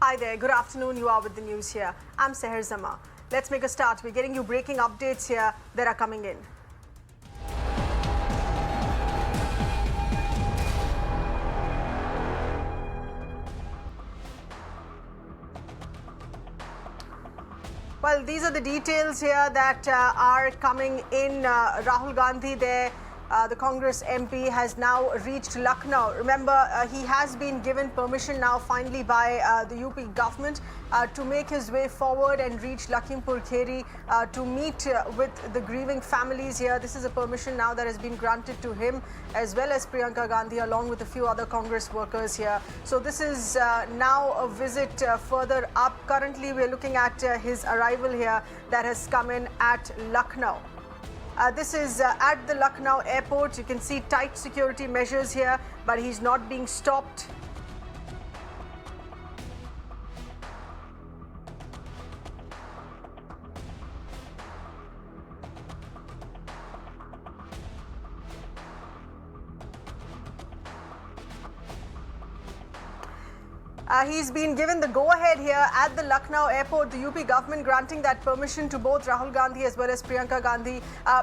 Hi there, good afternoon. You are with the news here. I'm Seher Zama. Let's make a start. We're getting you breaking updates here that are coming in. Well, these are the details here that are coming in. Rahul Gandhi there. The Congress MP has now reached Lucknow. Remember, he has been given permission now finally by the UP government to make his way forward and reach Lakhimpur Kheri to meet with the grieving families here. This is a permission now that has been granted to him as well as Priyanka Gandhi along with a few other Congress workers here. So this is now a visit further up. Currently, we're looking at his arrival here that has come in at Lucknow. This is at the Lucknow airport. You can see tight security measures here, but he's not being stopped. He's been given the go-ahead here at the Lucknow airport, the UP government granting that permission to both Rahul Gandhi as well as Priyanka Gandhi.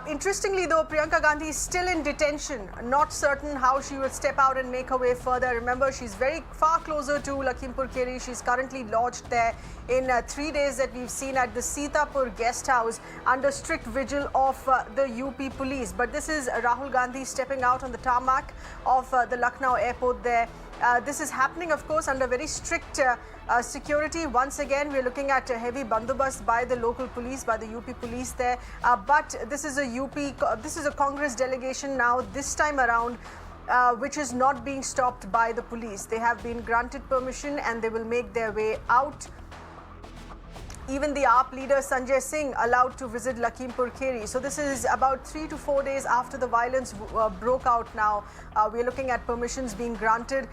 Interestingly though, Priyanka Gandhi is still in detention, not certain how she will step out and make her way further. Remember, she's very far closer to Lakhimpur Kheri. She's currently lodged there in 3 days that we've seen at the Sitapur guest house under strict vigil of the UP police. But this is Rahul Gandhi stepping out on the tarmac of the Lucknow airport there. This is happening, of course, under very strict security. Once again, we're looking at a heavy bandobast by the local police, by the UP police there. But this is a Congress delegation now, this time around, which is not being stopped by the police. They have been granted permission and they will make their way out. Even the AAP leader Sanjay Singh allowed to visit Lakhimpur Kheri. So this is about 3 to 4 days after the violence broke out now. We're looking at permissions being granted.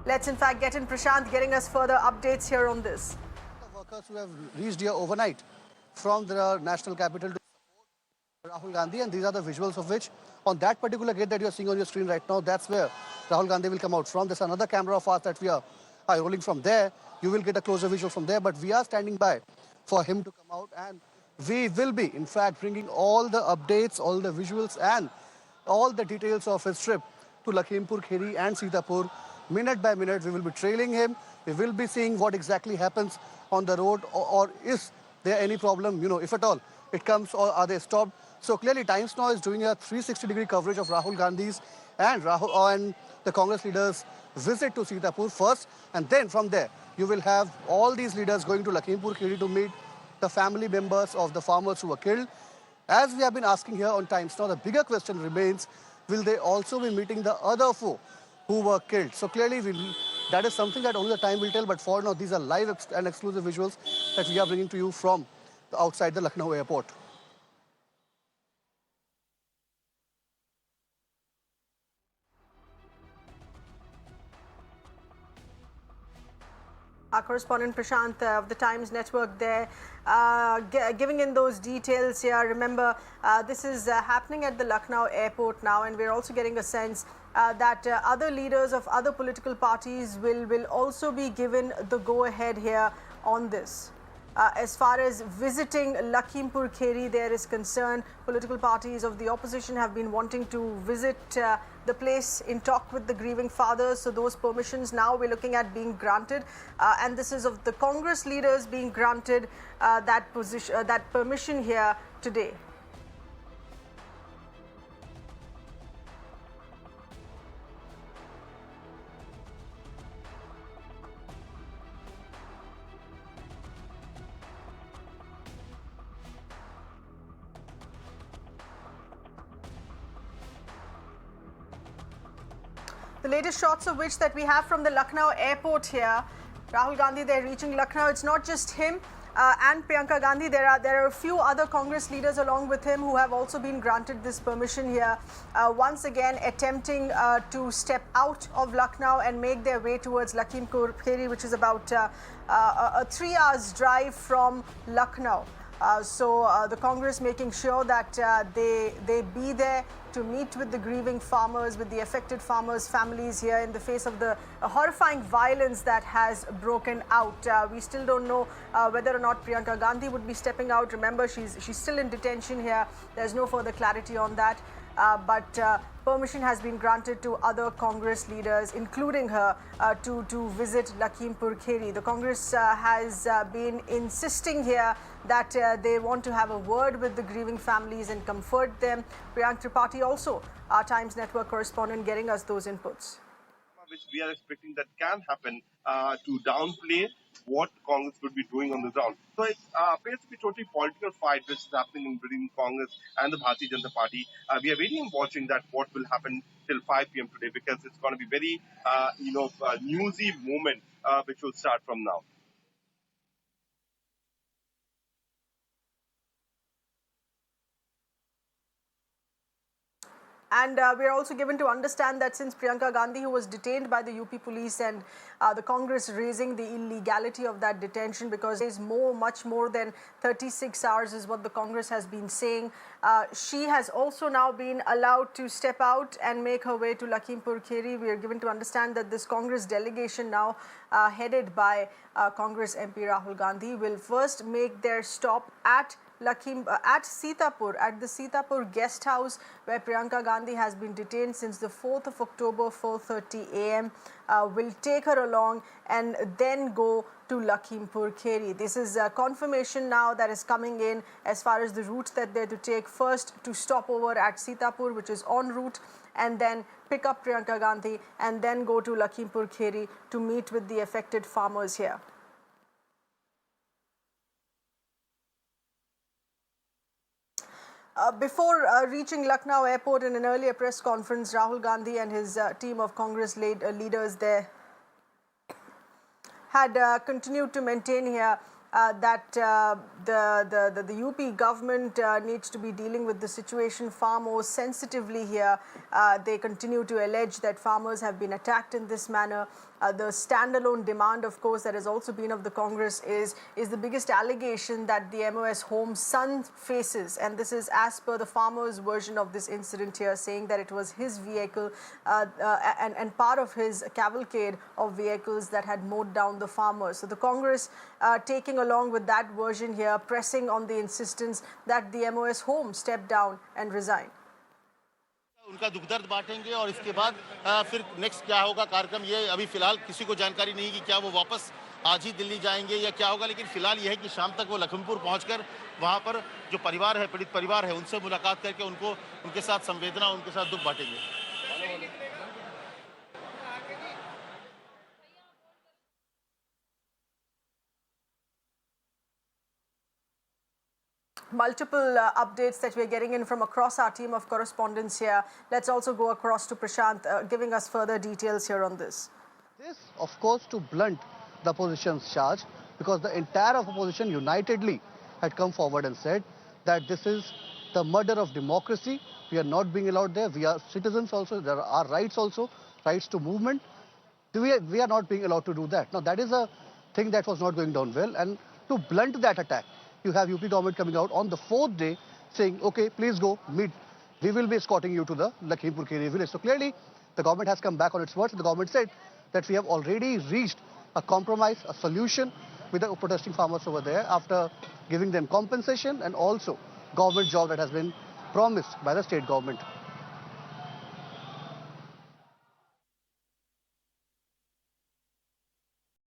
Let's in fact get in Prashant getting us further updates here on this. The workers who have reached here overnight from the national capital to support Rahul Gandhi, and these are the visuals of which on that particular gate that you're seeing on your screen right now, that's where Rahul Gandhi will come out from. There's another camera of ours that we are rolling from there. You will get a closer visual from there, but we are standing by for him to come out, and we will be in fact bringing all the updates, all the visuals and all the details of his trip to Lakhimpur Kheri and Sitapur. Minute by minute, we will be trailing him. We will be seeing what exactly happens on the road, or is there any problem, if at all it comes, or are they stopped. So clearly, Times Now is doing a 360-degree coverage of Rahul Gandhi's and the Congress leaders' visit to Sitapur first, and then from there, you will have all these leaders going to Lakhimpur Kheri to meet the family members of the farmers who were killed. As we have been asking here on Times Now, the bigger question remains, will they also be meeting the other four who were killed? So clearly, that is something that only the time will tell. But for now, these are live and exclusive visuals that we are bringing to you from outside the Lucknow airport. Our correspondent Prashant of the Times Network there, giving in those details here. Remember, this is happening at the Lucknow airport now, and we're also getting a sense that other leaders of other political parties will also be given the go-ahead here on this. As far as visiting Lakhimpur Kheri there is concerned, political parties of the opposition have been wanting to visit the place in talk with the grieving fathers. So those permissions now we're looking at being granted. And this is of the Congress leaders being granted that permission here today. The latest shots of which that we have from the Lucknow airport here. Rahul Gandhi, they're reaching Lucknow. It's not just him and Priyanka Gandhi. There are a few other Congress leaders along with him who have also been granted this permission here. Once again, attempting to step out of Lucknow and make their way towards Lakhimpur Kheri, which is about a 3 hours drive from Lucknow. The Congress making sure that they be there to meet with the grieving farmers, with the affected farmers' families here in the face of the horrifying violence that has broken out. We still don't know whether or not Priyanka Gandhi would be stepping out. Remember, she's still in detention here. There's no further clarity on that. But permission has been granted to other Congress leaders, including her, to visit Lakhimpur Kheri. The Congress has been insisting here that they want to have a word with the grieving families and comfort them. Priyank Tripathi also, our Times Network correspondent, getting us those inputs. Which we are expecting that can happen to downplay what Congress could be doing on the ground. So it appears to be a totally political fight which is happening in between Congress and the Bharatiya Janata Party. We are waiting and watching that what will happen till 5 p.m. today, because it's going to be very, newsy moment which will start from now. And we are also given to understand that since Priyanka Gandhi, who was detained by the UP police, and the Congress raising the illegality of that detention, because it is much more than 36 hours is what the Congress has been saying. She has also now been allowed to step out and make her way to Lakhimpur Kheri. We are given to understand that this Congress delegation, now headed by Congress MP Rahul Gandhi, will first make their stop at Sitapur, at the Sitapur guest house where Priyanka Gandhi has been detained since the 4th of October, 4:30 a.m. Will take her along and then go to Lakhimpur Kheri. This is a confirmation now that is coming in as far as the route that they're to take. First to stop over at Sitapur, which is en route, and then pick up Priyanka Gandhi and then go to Lakhimpur Kheri to meet with the affected farmers here. Before reaching Lucknow airport, in an earlier press conference, Rahul Gandhi and his team of Congress leaders there had continued to maintain here that the UP government needs to be dealing with the situation far more sensitively here. They continue to allege that farmers have been attacked in this manner. The standalone demand, of course, that has also been of the Congress is the biggest allegation that the MOS home son faces. And this is as per the farmer's version of this incident here, saying that it was his vehicle and part of his cavalcade of vehicles that had mowed down the farmers. So the Congress taking along with that version here, pressing on the insistence that the MOS home step down and resign. उनका दुख दर्द बांटेंगे और इसके बाद फिर next क्या होगा कार्यक्रम, ये अभी फिलहाल किसी को जानकारी नहीं कि क्या वो वापस आज ही दिल्ली जाएंगे या क्या होगा। लेकिन फिलहाल यह है कि शाम तक वो लखीमपुर पहुंचकर वहां पर जो परिवार है, पीड़ित परिवार है, उनसे मुलाकात करके उनके साथ संवेदना, उनके साथ दुख बांटेंगे। Multiple updates that we're getting in from across our team of correspondents here. Let's also go across to Prashant, giving us further details here on this. This, of course, to blunt the opposition's charge, because the entire opposition unitedly had come forward and said that this is the murder of democracy. We are not being allowed there. We are citizens also. There are rights also, rights to movement. We are not being allowed to do that. Now, that is a thing that was not going down well. And to blunt that attack, you have UP government coming out on the 4th day saying, okay, please go meet. We will be escorting you to the Lakhimpur Kheri village. So clearly, the government has come back on its words. The government said that we have already reached a compromise, a solution with the protesting farmers over there after giving them compensation and also government job that has been promised by the state government.